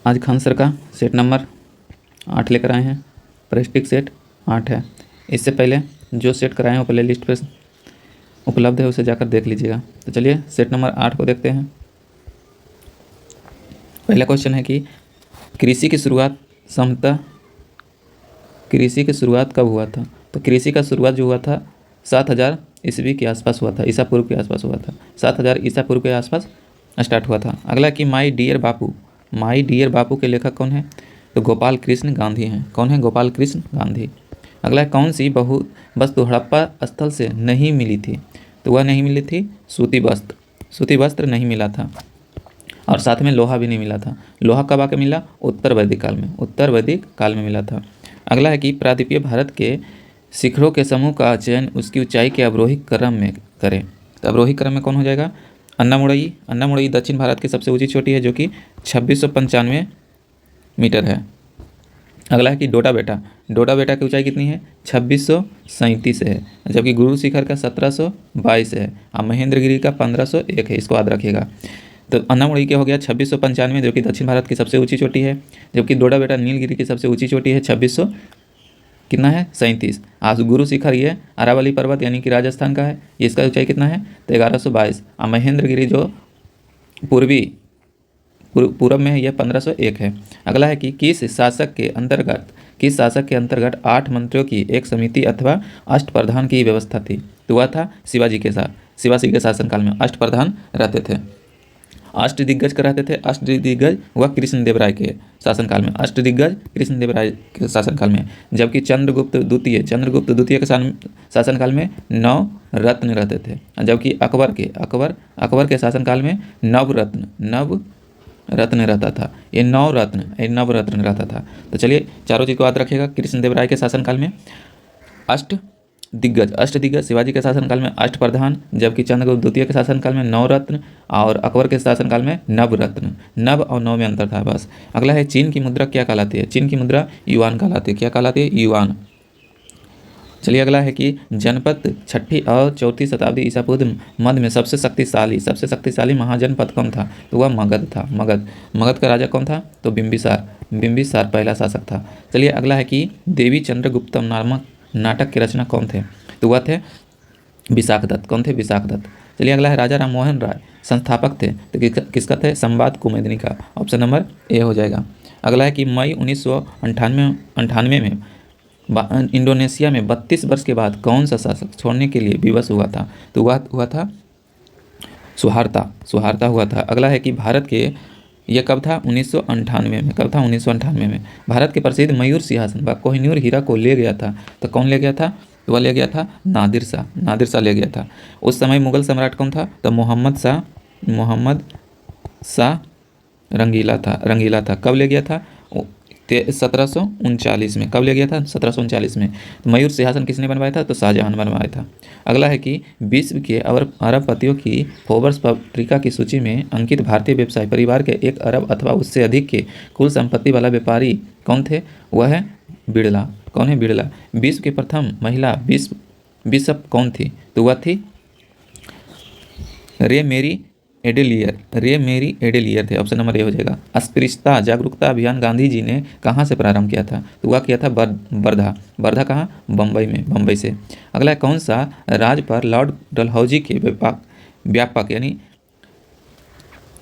आज खान सर का set number 8 लेकर आए हैं। प्रेस्टिक सेट 8 है। इससे पहले जो सेट कराए हैं वो प्ले लिस्ट पर उपलब्ध है, उसे जाकर देख लीजिएगा। तो चलिए सेट नंबर 8 को देखते हैं। पहला क्वेश्चन है कि कृषि की शुरुआत कृषि की शुरुआत कब हुआ था? तो कृषि का शुरुआत जो हुआ था 7000 ईस्वी के आसपास हुआ था, ईसा पूर्व के आसपास हुआ था। 7000 ईसा पूर्व के आसपास स्टार्ट हुआ था। अगला कि माई डियर बापू के लेखक कौन है? तो गोपाल कृष्ण गांधी हैं। कौन है? गोपाल कृष्ण गांधी। अगला है कौन सी बहु वस्तु हड़प्पा स्थल से नहीं मिली थी? तो वह नहीं मिली थी सूती वस्त्र नहीं मिला था, और साथ में लोहा भी नहीं मिला था। लोहा कब आके मिला? उत्तर वैदिक काल में मिला था। अगला है कि प्रायद्वीपीय भारत के शिखरों के समूह का चयन उसकी ऊंचाई के अवरोही क्रम में करें। तो अवरोही क्रम में कौन हो जाएगा? अन्नामुड़ई दक्षिण भारत की सबसे ऊंची चोटी है, जो कि 2695 मीटर है। अगला है कि डोडा बेटा की ऊंचाई कितनी है? 2637 है, जबकि गुरु शिखर का 1722 है, और महेंद्रगिरी का 1501 है। इसको याद रखिएगा। तो अन्नामुड़ई क्या हो गया? 2695, जो कि दक्षिण भारत की सबसे ऊंची चोटी है, जबकि डोडा बेटा नीलगिरी की सबसे ऊंची चोटी है, 2600 कितना है? 37। आज गुरु शिखर ये अरावली पर्वत यानी कि राजस्थान का है, इसका ऊंचाई कितना है? तो 1122। और महेंद्रगिरी जो पूरब में है, यह 1501 है। अगला है कि किस शासक के अंतर्गत 8 मंत्रियों की एक समिति अथवा अष्टप्रधान की व्यवस्था थी? तो वह था शिवाजी के शासनकाल में अष्टप्रधान रहते थे, अष्टदिग्गज कराते थे। अष्टदिग्गज वह कृष्णदेवराय के शासनकाल में, के शासनकाल में, जबकि चंद्रगुप्त द्वितीय के शासनकाल में 9 रत्न रहते थे, जबकि अकबर के शासनकाल में नव रत्न रहता था। ये नव रत्न रहता था। तो चलिए चारों चीज़ को याद रखिएगा। कृष्णदेवराय के शासनकाल में अष्टदिग्गज, शिवाजी के शासनकाल में अष्टप्रधान, जबकि चंद्रगुप्त द्वितीय के शासनकाल में 9 रत्न, और अकबर के शासनकाल में नव और 9 में अंतर था बस। अगला है चीन की मुद्रा क्या कहलाती है? चीन की मुद्रा युआन कहलाती है। क्या कहलाती है? युआन। चलिए अगला है कि जनपद 6ठी और 4ठी शताब्दी ईसा पूर्व मध्य में सबसे शक्तिशाली महाजनपद कौन था? तो वह मगध था। मगध का राजा कौन था? तो बिंबिसार पहला शासक था। चलिए अगला है कि देवी चंद्रगुप्तम नामक नाटक के रचना कौन थे? तो वह थे विशाख दत्त। कौन थे? विशाख दत्त। चलिए अगला है राजा राम मोहन राय संस्थापक थे, तो किसका थे? संवाद कुमुदिनी का। ऑप्शन नंबर ए हो जाएगा। अगला है कि मई 1998 में इंडोनेशिया में 32 वर्ष के बाद कौन सा शासक छोड़ने के लिए विवश हुआ था? तो वह हुआ था सुहार्ता हुआ था। अगला है कि भारत के यह कब था? 1998 में। कब था? 1998 में। भारत के प्रसिद्ध मयूर सिंहासन व कोहिनूर हीरा को ले गया था, तो कौन ले गया था? तो वह ले गया था नादिर शाह ले गया था। उस समय मुगल सम्राट कौन था? तो मोहम्मद शाह रंगीला था। कब ले गया था? 1739 में। कब ले गया था? 1739 में। तो मयूर सिंहासन किसने बनवाया था? तो शाहजहां बनवाया था। अगला है कि विश्व के अरबपतियों की फोर्ब्स पत्रिका की सूची में अंकित भारतीय व्यवसाय परिवार के 1 अरब अथवा उससे अधिक के कुल संपत्ति वाला व्यापारी कौन थे? वह है बिड़ला। कौन है? बिड़ला। विश्व की प्रथम महिला बिशप कौन थी? तो वह थी रे मेरी एडेलियर थे। ऑप्शन नंबर ए हो जाएगा। अस्पृश्यता जागरूकता अभियान गांधी जी ने कहाँ से प्रारंभ किया था? तो वह किया था वर्धा कहाँ? बम्बई से। अगला है कौन सा राज्य पर लॉर्ड डलहौजी के व्यापक यानी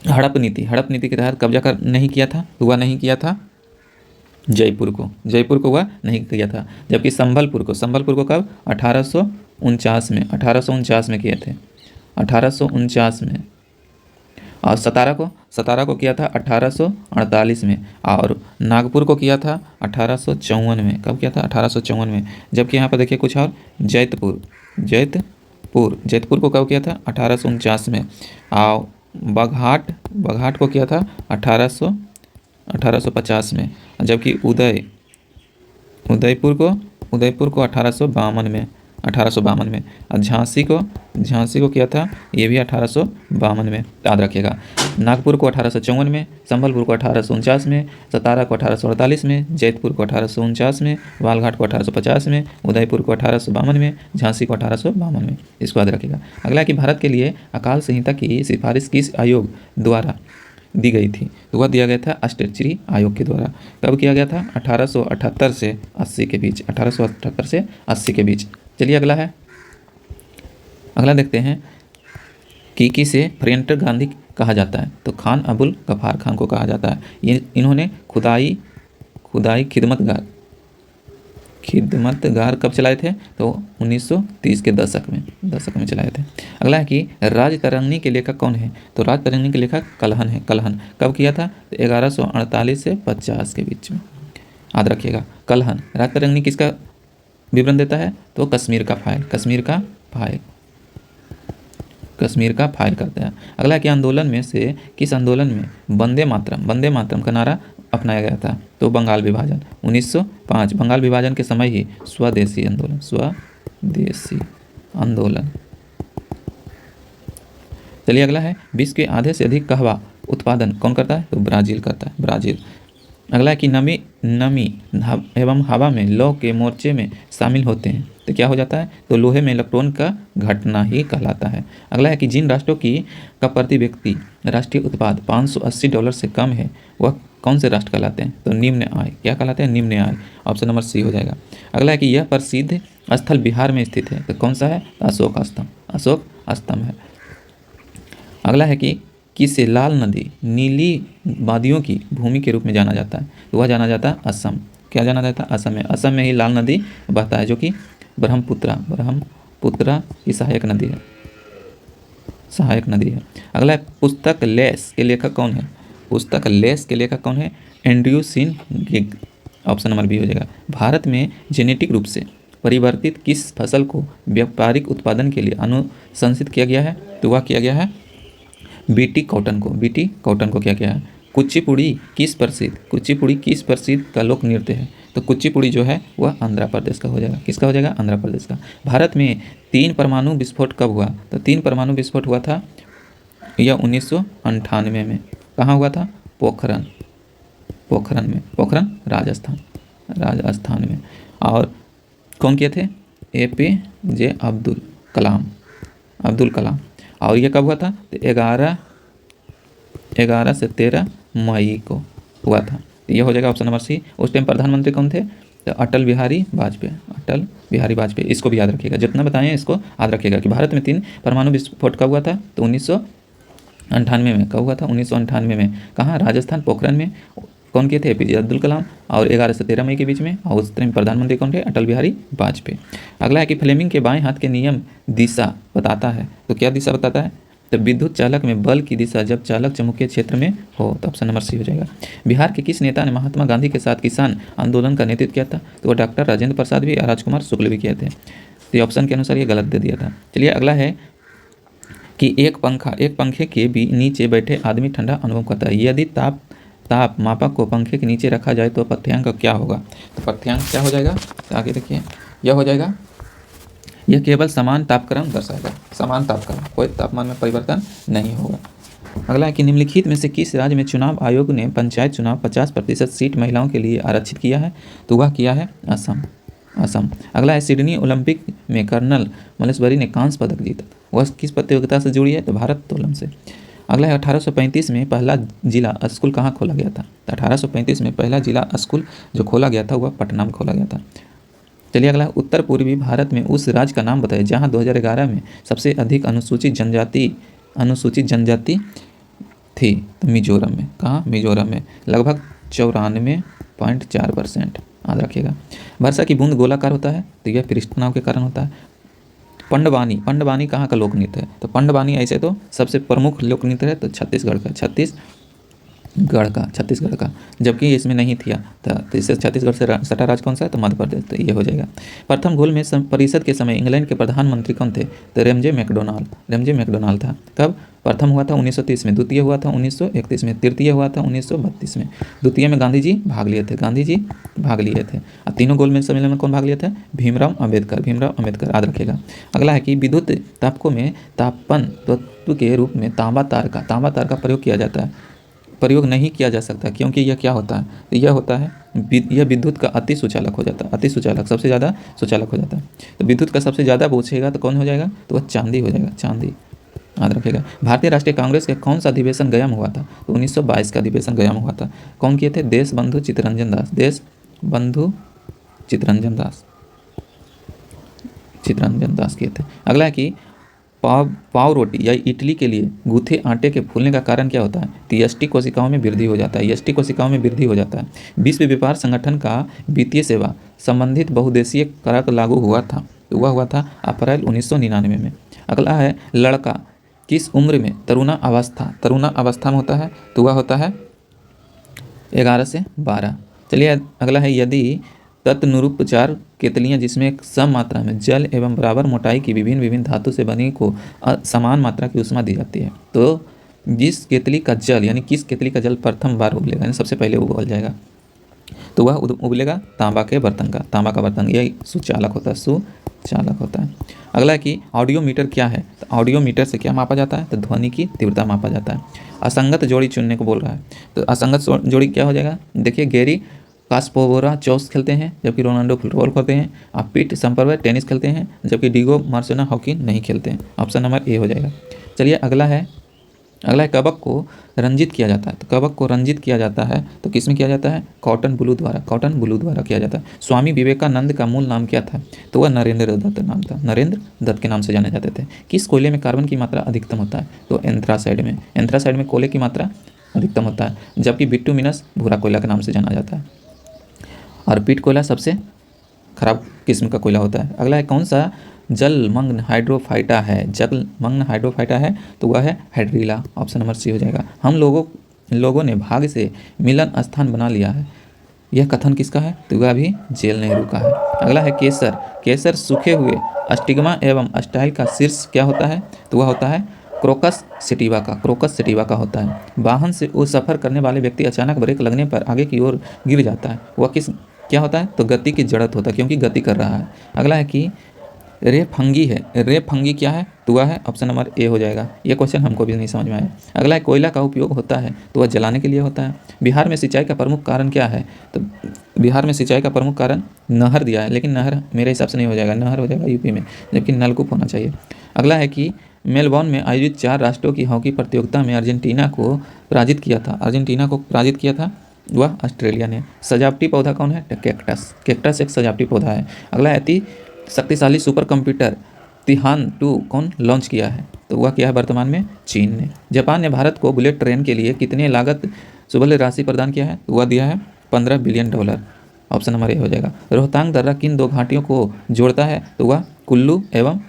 हड़प नीति के तहत कब्जा नहीं किया था? तो वह नहीं किया था जयपुर को वह नहीं किया था, जबकि संबलपुर को कब? 1849 में किए थे, 1849 में। और सतारा को किया था 1848 में, और नागपुर को किया था 1854 में। कब किया था? 1854 में। जबकि यहाँ पर देखिए कुछ और, जैतपुर को कब किया था? 1849 में। और बघाट को किया था 1850 में, जबकि उदयपुर को 1852 में। और झांसी को किया था ये भी 1852 में, याद रखिएगा। नागपुर को 1854 में, संबलपुर को 1849 में, सतारा को 1848 में, जैतपुर को 1849 में, बालघाट को 1850 में, उदयपुर को 1852 में, झांसी को 1852 में। इसको याद रखिएगा। अगला है कि भारत के लिए अकाल संहिता की सिफारिश किस आयोग द्वारा दी गई थी, तो वह दिया गया था अष्टचरी आयोग के द्वारा। कब किया गया था? 1878 से 80 के बीच, 1878 से 80 के बीच। चलिए अगला है, अगला देखते हैं कि किसे प्रियंटर गांधी कहा जाता है? तो खान अबुल गफ्फार खान को कहा जाता है। ये इन्होंने खुदाई खिदमतगार कब चलाए थे? तो 1930 के दशक में चलाए थे। अगला है कि राजतरंगिणी के लेखक कौन है? तो राजतरंगिणी के लेखक कलहन है। कलहन कब किया था? तो 1148 से 50 के बीच में, याद रखिएगा। कलहन। राजतरंगिणी किसका विवरण देता है? तो कश्मीर का फाइल करता है। अगला कि आंदोलन में से किस आंदोलन में वंदे मातरम का नारा अपनाया गया था? तो बंगाल विभाजन 1905। बंगाल विभाजन के समय ही स्वदेशी आंदोलन। चलिए अगला है, विश्व के आधे से अधिक कहवा उत्पादन कौन करता है? तो ब्राज़ील करता है, ब्राज़ील। अगला है कि नमी एवं हवा में लौह के मोर्चे में शामिल होते हैं तो क्या हो जाता है? तो लोहे में इलेक्ट्रॉन का घटना ही कहलाता है। अगला है कि जिन राष्ट्रों का प्रति व्यक्ति राष्ट्रीय उत्पाद $580 से कम है वह कौन से राष्ट्र कहलाते हैं? तो निम्न आय। क्या कहलाते हैं? निम्न आय। ऑप्शन नंबर सी हो जाएगा। अगला है कि यह प्रसिद्ध स्थल बिहार में स्थित है तो कौन सा है? अशोक स्तंभ है। अगला है कि किसे लाल नदी नीली वादियों की भूमि के रूप में जाना जाता है? तो वह जाना जाता है असम। क्या जाना जाता है? असम में। असम में ही लाल नदी बहता है जो कि ब्रह्मपुत्रा की सहायक नदी है। अगला है, पुस्तक लेस के लेखक कौन है? एंड्रयू सिन गिग। ऑप्शन नंबर बी हो जाएगा। भारत में जेनेटिक रूप से परिवर्तित किस फसल को व्यापारिक उत्पादन के लिए अनुशंसित किया गया है? तो वह किया गया है बीटी कॉटन को किया गया है। कुचिपुड़ी किस प्रसिद्ध का लोक नृत्य है? तो कुचिपुड़ी जो है वह आंध्र प्रदेश का हो जाएगा। किसका हो जाएगा? आंध्र प्रदेश का। भारत में 3 परमाणु विस्फोट कब हुआ? तो 3 परमाणु विस्फोट हुआ था यह 1998 में। कहाँ हुआ था? पोखरण राजस्थान में। और कौन किए थे? APJ अब्दुल कलाम। और ये कब हुआ था? तो 11 से 13 मई को हुआ था। तो ये हो जाएगा ऑप्शन नंबर सी। उस टाइम प्रधानमंत्री कौन थे? तो अटल बिहारी वाजपेयी। इसको भी याद रखिएगा, जितना बताएं इसको याद रखिएगा कि भारत में 3 परमाणु विस्फोट कब हुआ था? तो 1998 में। कब हुआ था? 1998 में। कहाँ? राजस्थान, पोखरण में। कौन किए थे? APJ अब्दुल कलाम। और 11 से 13 मई के बीच में। और उस टाइम प्रधानमंत्री कौन थे? अटल बिहारी वाजपेयी। अगला है कि फ्लेमिंग के बाएं हाथ के नियम दिशा बताता है। तो क्या दिशा बताता है? तो विद्युत चालक में बल की दिशा जब चालक चुंबकीय क्षेत्र में हो। तो ऑप्शन नंबर सी हो जाएगा। बिहार के किस नेता ने महात्मा गांधी के साथ किसान आंदोलन का नेतृत्व किया था? तो वह डॉक्टर राजेंद्र प्रसाद भी और राजकुमार शुक्ल भी किए थे। तो ऑप्शन के अनुसार ये गलत दे दिया था। चलिए अगला है कि एक पंखे के भी नीचे बैठे आदमी ठंडा अनुभव करता है। यदि ताप मापक को पंखे के नीचे रखा जाए तो पथ्यांक क्या होगा? तो पथ्यांक क्या हो जाएगा? तो आगे देखिए, यह हो जाएगा, यह केवल समान तापक्रम दर्शाएगा। समान तापक्रम, कोई तापमान में परिवर्तन नहीं होगा। अगला है कि निम्नलिखित में से किस राज्य में चुनाव आयोग ने पंचायत चुनाव 50% सीट महिलाओं के लिए आरक्षित किया है? तो वह किया है असम। अगला है, सिडनी ओलंपिक में कर्नल मलेश्वरी ने कांस्य पदक जीता, वह किस प्रतियोगिता से जुड़ी है? तो भारोत्तोलन से। अगला है, 1835 में पहला जिला स्कूल कहाँ खोला गया था? तो 1835 में पहला जिला स्कूल जो खोला गया था वह पटना में खोला गया था। चलिए अगला, उत्तर पूर्वी भारत में उस राज्य का नाम बताइए जहाँ 2011 में सबसे अधिक अनुसूचित जनजाति थी। तो मिजोरम में। कहाँ? मिजोरम में। लगभग 94.4%। याद रखिएगा। वर्षा की बूंद गोलाकार होता है तो यह पृष्ठ तनाव के कारण होता है। पंडवानी कहाँ का लोक नृत्य है? तो पंडवानी ऐसे तो सबसे प्रमुख लोक नृत्य है तो छत्तीसगढ़ का, जबकि इसमें नहीं थी। तो इससे छत्तीसगढ़ से सटा राज्य कौन सा है? तो मध्य प्रदेश। तो ये हो जाएगा। प्रथम गोलमेज परिषद के समय इंग्लैंड के प्रधानमंत्री कौन थे? तो रेमजे मैकडोनाल्ड था। कब प्रथम हुआ था? 1930 में। द्वितीय हुआ था 1931 में। तृतीय हुआ था 1932 में। द्वितीय में गांधी जी भाग लिए थे। और तीनों गोलमेज सम्मेलन में कौन भाग लिए थे? भीमराव अम्बेडकर। याद रखिएगा। अगला है कि विद्युत तापकों में तापन तत्व के रूप में तांबा तार का प्रयोग किया जाता है। प्रयोग नहीं किया जा सकता क्योंकि यह क्या होता है? तो यह होता है, यह विद्युत का अति सुचालक हो जाता है। सबसे ज़्यादा सुचालक हो जाता है। तो विद्युत का सबसे ज़्यादा पूछेगा तो कौन हो जाएगा? तो वह चांदी हो जाएगा। याद रखिएगा। भारतीय राष्ट्रीय कांग्रेस के कौन सा अधिवेशन गया में हुआ था? तो 1922 का अधिवेशन गया में हुआ था। कौन किए थे? देशबंधु चित्तरंजन दास, देशबंधु चित्तरंजन दास, चित्तरंजन दास किए थे। अगला है कि पाव रोटी या इडली के लिए गूथे आटे के फूलने का कारण क्या होता है? तो यष्टि कोशिकाओं में वृद्धि हो जाता है, यष्टि कोशिकाओं में वृद्धि हो जाता है। विश्व व्यापार संगठन का वित्तीय सेवा संबंधित बहुदेशीय करार लागू हुआ था, तो वह हुआ था अप्रैल 1999 में। अगला है लड़का किस उम्र में तरुणा अवस्था में होता है? तो वह होता है 11 से 12। चलिए अगला है यदि तत्नुरूपचार केतलियाँ जिसमें एक सम मात्रा में जल एवं बराबर मोटाई की विभिन्न धातु से बनी को समान मात्रा की ऊष्मा दी जाती है, तो जिस केतली का जल यानी किस केतली का जल प्रथम बार उबलेगा यानी सबसे पहले उबल जाएगा, तो वह उबलेगा तांबा के बर्तन का, तांबा का बर्तन, यह सुचालक होता है। अगला है कि ऑडियोमीटर क्या है? तो ऑडियोमीटर से क्या मापा जाता है? तो ध्वनि की तीव्रता मापा जाता है। असंगत जोड़ी चुनने को बोल रहा है, तो असंगत जोड़ी क्या हो जाएगा? देखिए गेरी कास्पारोवा चेस खेलते हैं जबकि रोनाल्डो फुटबॉल खेलते हैं, आप पीट संपर्क टेनिस खेलते हैं जबकि डिगो मार्सेना हॉकी नहीं खेलते हैं। ऑप्शन नंबर ए हो जाएगा। चलिए अगला है कवक को रंजित किया जाता है, तो कवक को रंजित किया जाता है तो किस में किया जाता है? कॉटन ब्लू द्वारा किया जाता है। स्वामी विवेकानंद का मूल नाम क्या था? तो वह नरेंद्र दत्त नाम था, नरेंद्र दत्त के नाम से जाने जाते थे। किस कोयले में कार्बन की मात्रा अधिकतम होता है? तो एंथ्रासाइड में कोयले की मात्रा अधिकतम होता है, जबकि बिटुमिनस भूरा कोयला के नाम से जाना जाता है। और पीट कोयला सबसे खराब किस्म का कोयला होता है। अगला है कौन सा जलमग्न हाइड्रोफाइटा है? तो वह है हाइड्रीला। ऑप्शन नंबर सी हो जाएगा। हम लोगों ने भाग्य से मिलन स्थान बना लिया है, यह कथन किसका है? तो वह भी जेल नेहरू का है। अगला है केसर सूखे हुए स्टिग्मा एवं स्टाइल का शीर्ष क्या होता है? तो वह होता है क्रोकस सेटिवा का होता है। वाहन से वो सफ़र करने वाले व्यक्ति अचानक ब्रेक लगने पर आगे की ओर गिर जाता है, वह क्या होता है? तो गति की जड़त होता है, क्योंकि गति कर रहा है। अगला है कि रेफंगी क्या है? तो वह है ऑप्शन नंबर ए हो जाएगा। ये क्वेश्चन हमको भी नहीं समझ में आया। अगला है कोयला का उपयोग होता है तो वह जलाने के लिए होता है। बिहार में सिंचाई का प्रमुख कारण क्या है? तो बिहार में सिंचाई का प्रमुख कारण नहर दिया है, लेकिन नहर मेरे हिसाब से नहीं हो जाएगा, नहर हो जाएगा यूपी में, जबकि नलकूप होना चाहिए। अगला है कि मेलबॉर्न में आयोजित 4 राष्ट्रों की हॉकी प्रतियोगिता में अर्जेंटीना को पराजित किया था, वह ऑस्ट्रेलिया ने। सजावटी पौधा कौन है? कैक्टस एक सजावटी पौधा है। अगला है अति शक्तिशाली सुपर कंप्यूटर तिहान 2 कौन लॉन्च किया है? तो वह किया है वर्तमान में चीन ने। जापान ने भारत को बुलेट ट्रेन के लिए कितने लागत सुलभ राशि प्रदान किया है? तो वह दिया है $15 बिलियन। ऑप्शन नंबर ए हो जाएगा। रोहतांग दर्रा किन 2 घाटियों को जोड़ता है? तो वह कुल्लू एवं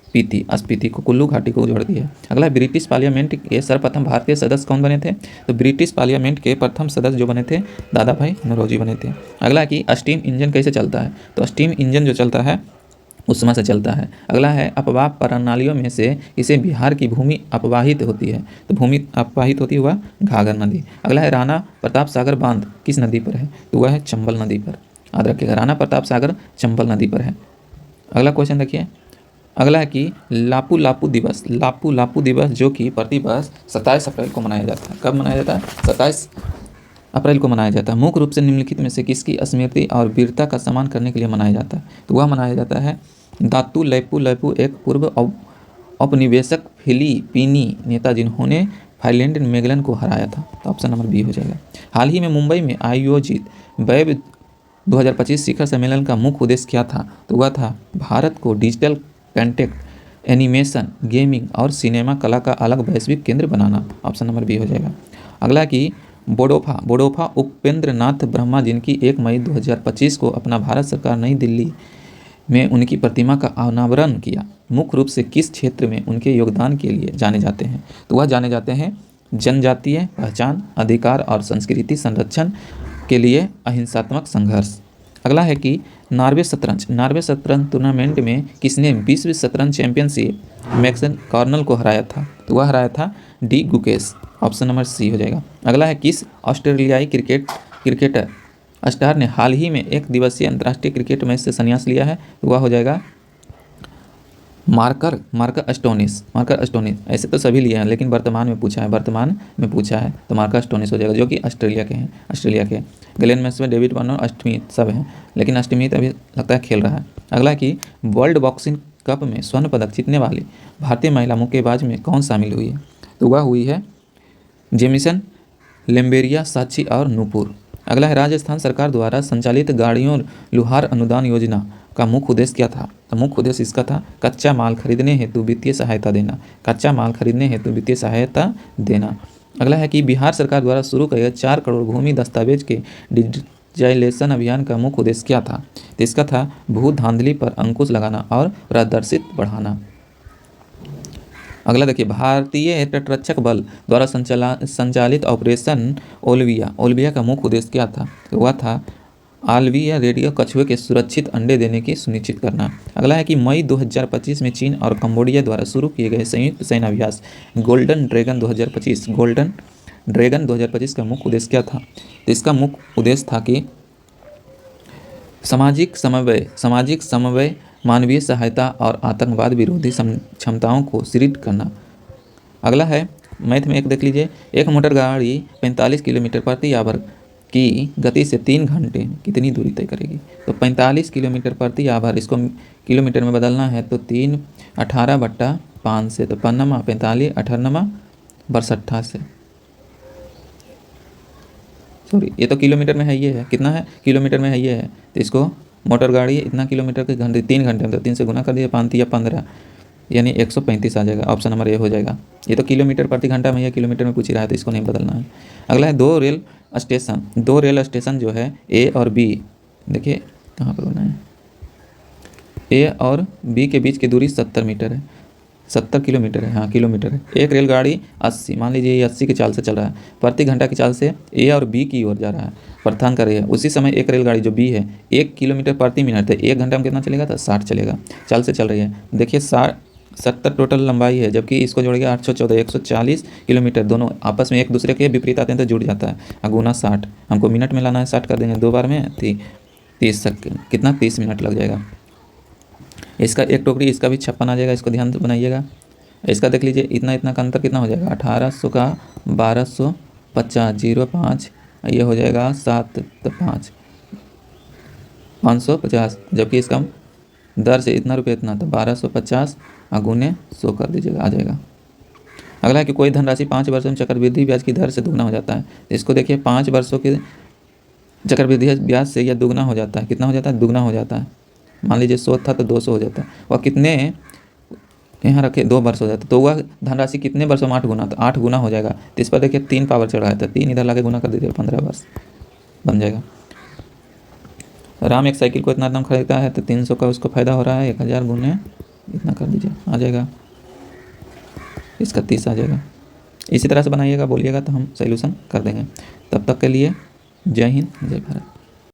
स्पीति को, कुल्लू घाटी को जोड़ दिया है। अगला ब्रिटिश पार्लियामेंट के सर्वप्रथम भारतीय सदस्य कौन बने थे? तो ब्रिटिश पार्लियामेंट के प्रथम सदस्य जो बने थे दादा भाई नौरोजी बने थे। अगला कि स्टीम इंजन कैसे चलता है? तो स्टीम इंजन जो चलता है उष्मा से चलता है। अगला है अपवाह प्रणालियों में से इसे बिहार की भूमि अपवाहित होती है, तो भूमि अपवाहित होती हुआ घाघर नदी। अगला है राणा प्रताप सागर बांध किस नदी पर है? तो वह है चंबल नदी पर। याद रखिएगा, राणा प्रताप सागर चंबल नदी पर है। अगला क्वेश्चन देखिए। अगला है कि लापू लापू दिवस जो कि प्रतिवर्ष 27 अप्रैल को मनाया जाता है। कब मनाया जाता है? 27 अप्रैल को मनाया जाता है। मुख्य रूप से निम्नलिखित में से किसकी स्मृति और वीरता का सम्मान करने के लिए मनाया जाता है? तो वह मनाया जाता है दातू लैपू एक पूर्व औपनिवेशक फिलीपीनी नेता जिन्होंने फाइलैंड मैगेलन को हराया था। तो ऑप्शन नंबर बी हो जाएगा। हाल ही में मुंबई में आयोजित वेब 2025 शिखर सम्मेलन का मुख्य उद्देश्य क्या था? तो वह था भारत को डिजिटल कंटेंट, एनिमेशन, गेमिंग और सिनेमा कला का अलग वैश्विक केंद्र बनाना। ऑप्शन नंबर बी हो जाएगा। अगला कि बोडोफा उपेंद्र नाथ ब्रह्मा जिनकी 1 मई 2025 को अपना भारत सरकार नई दिल्ली में उनकी प्रतिमा का अनावरण किया, मुख्य रूप से किस क्षेत्र में उनके योगदान के लिए जाने जाते हैं? तो वह जाने जाते हैं जनजातीय पहचान, अधिकार और संस्कृति संरक्षण के लिए अहिंसात्मक संघर्ष। अगला है कि नॉर्वे शतरंज टूर्नामेंट में किसने विश्व शतरंज चैंपियनशिप मैक्सन कॉर्नल को हराया था? तो वह हराया था D Gukesh. Option number C हो जाएगा। अगला है किस ऑस्ट्रेलियाई क्रिकेटर स्टार ने हाल ही में 1 दिवसीय अंतर्राष्ट्रीय क्रिकेट मैच से संन्यास लिया है? तो वह हो जाएगा मार्कर स्टोनिस। ऐसे तो सभी लिए हैं, लेकिन वर्तमान में पूछा है तो मार्कर स्टोनिस हो जाएगा, जो कि ऑस्ट्रेलिया के। ग्लेन मैक्सवेल, डेविड वार्नर, अष्टमीत सब हैं, लेकिन अष्टमीत अभी लगता है खेल रहा है। अगला कि वर्ल्ड बॉक्सिंग कप में स्वर्ण पदक जीतने वाली भारतीय महिला मुक्केबाज में कौन शामिल हुई है? तो वह हुई है जेमिसन, लेम्बेरिया, साक्षी और नूपुर। अगला है राजस्थान सरकार द्वारा संचालित गाड़ियों लुहार अनुदान योजना का मुख्य उद्देश्य क्या था? तो मुख्य उद्देश्य इसका था कच्चा माल खरीदने हेतु वित्तीय सहायता देना। कच्चा माल खरीदने हेतु वित्तीय सहायता देना। अगला है कि बिहार सरकार द्वारा शुरू किए 4 करोड़ भूमि दस्तावेज के डिजिटाइजेशन अभियान का मुख्य उद्देश्य क्या था? तो इसका था भू धांधली पर अंकुश लगाना और पारदर्शिता बढ़ाना। अगला देखिए भारतीय तटरक्षक बल द्वारा संचालित ऑपरेशन ओलिविया का मुख्य उद्देश्य क्या था? तो वह था आलविया रेडियो कछुए के सुरक्षित अंडे देने की सुनिश्चित करना। अगला है कि मई 2025 में चीन और कंबोडिया द्वारा शुरू किए गए संयुक्त सैन्य अभ्यास गोल्डन ड्रैगन 2025 का मुख्य उद्देश्य क्या था? तो इसका मुख्य उद्देश्य था कि सामाजिक समन्वय, मानवीय सहायता और आतंकवाद विरोधी क्षमताओं को सुदृढ़ करना। अगला है मैथ में एक देख लीजिए, एक मोटर गाड़ी 45 किलोमीटर प्रति आवर की गति से 3 घंटे कितनी दूरी तय करेगी? तो 45 किलोमीटर प्रति आवर, इसको किलोमीटर में बदलना है तो 3 18/5 से, तो 5 45 18 62 से, सॉरी ये तो किलोमीटर में है, ये है कितना है किलोमीटर में है, ये है। तो इसको मोटर गाड़ी इतना किलोमीटर के घंटे 3 घंटे में, तो 3 से गुना कर दिया 5 या 15 यानी 135 आ जाएगा। ऑप्शन नंबर ए हो जाएगा। ये तो किलोमीटर प्रति घंटा में या किलोमीटर में पूछ ही रहा है, तो इसको नहीं बदलना है। अगला है दो रेल स्टेशन जो है ए और बी, देखिए कहाँ पर बना है, ए और बी के बीच की दूरी 70 मीटर है, 70 किलोमीटर है, हाँ किलोमीटर है। एक रेलगाड़ी 80, मान लीजिए ये 80 की चाल से चल रहा है, प्रति घंटा की चाल से ए और बी की ओर जा रहा है, प्रस्थान कर रही है। उसी समय एक रेलगाड़ी जो बी है 1 किलोमीटर प्रति मिनट है, 1 घंटा में कितना चलेगा? तो 60 चलेगा, चाल से चल रही है। देखिए 70 टोटल लंबाई है, जबकि इसको जोड़ेगा 814, 140 किलोमीटर। दोनों आपस में एक दूसरे के विपरीत आते हैं तो जुड़ जाता है। गुना 60, हमको मिनट में लाना है, 60 कर देंगे 2 बार में 30 सेकंड, कितना 30 मिनट लग जाएगा। इसका एक टोकरी, इसका भी 56 आ जाएगा, इसको ध्यान से बनाइएगा। इसका देख लीजिए इतना का अंतर कितना हो जाएगा, 1800 का 1250 05, ये हो जाएगा 7 तो 5 550, जबकि इसका दर से इतना रुपये इतना, तो 1250 गुने 100 कर दीजिएगा, आ जाएगा। अगला है कि कोई धनराशि 5 वर्षों में चक्रवृद्धि ब्याज की दर से दुगना हो जाता है। इसको देखिए 5 वर्षों के चक्रवृद्धि ब्याज से यह दुगना हो जाता है, कितना हो जाता है? दुगना हो जाता है। मान लीजिए 100 था तो 200 हो जाता है। वह कितने यहाँ रखे 2 वर्ष हो जाता है, तो वह धनराशि कितने वर्षों में 8 गुना, तो 8 गुना हो जाएगा। तो इस पर देखिए 3 पावर चढ़ा है, तो 3 इधर लाके गुना कर दीजिए, 15 वर्ष बन जाएगा। राम एक साइकिल को इतना दाम खरीदता है तो 300 का उसको फायदा हो रहा है, 1000 गुने इतना कर दीजिए, आ जाएगा, इसका 30 आ जाएगा। इसी तरह से बनाइएगा, बोलिएगा तो हम सॉल्यूशन कर देंगे। तब तक के लिए जय हिंद, जय भारत।